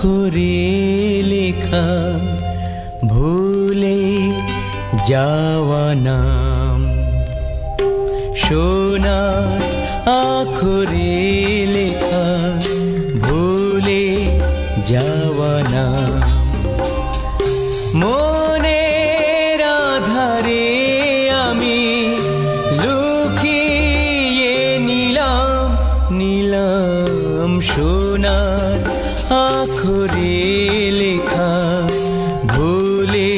আখরে লেখা ভুলে যাওয়া নাম, সোনার আখরে লেখা ভুলে যাওয়া নাম। মনের আধারে আমি লুকিয়ে নিলাম নিলাম সোনার আখরে লেখা ভুলে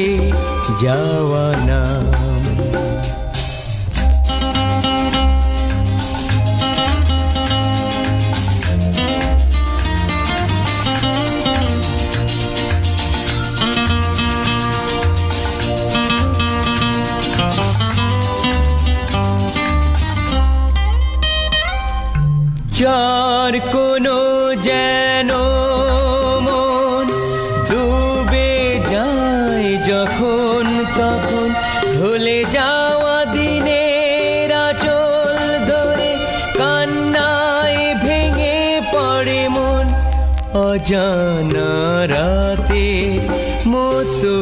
যাওয়া নাম। যার কোনো যেন মন ডুবে যায় যখন তখন, ভুলে যাওয়া দিনের আঁচল ধরে কান্নায় ভেঙে পড়ে মন। অজানা রাতে মতো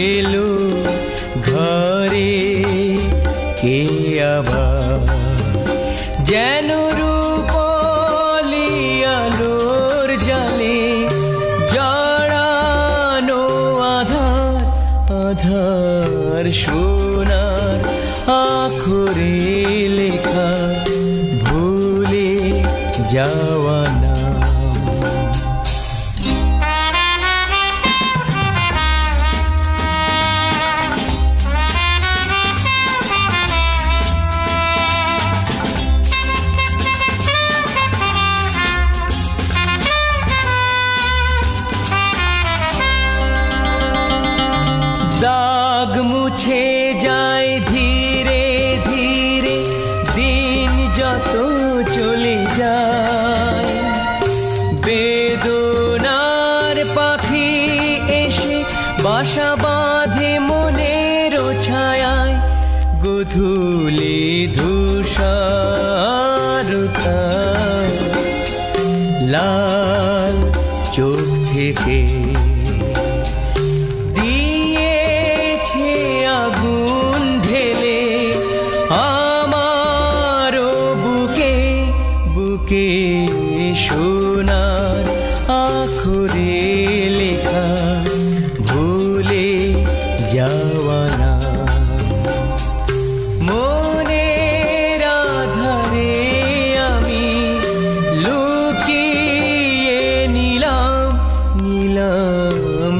এলো ঘরে কে আবার, যেন রূপলি আলোর জালে জড়ানো আধার আধার সোনার আখরে লেখা ভুলে যাওয়া নাম। দাগ মুছে যায় ধীরে ধীরে দিন যত চলে যায়, বেদনার পাখি এসে বাসা বাঁধে মনের ছায়ায়। গোধূলি ধূসরতা লাল চোখ থেকে আগুন ঢেলে আমারও বুকে বুকে সোনার আখরে লেখা ভুলে যাওয়া না। মনের আধারে আমি লুকিয়ে নিলাম নিলাম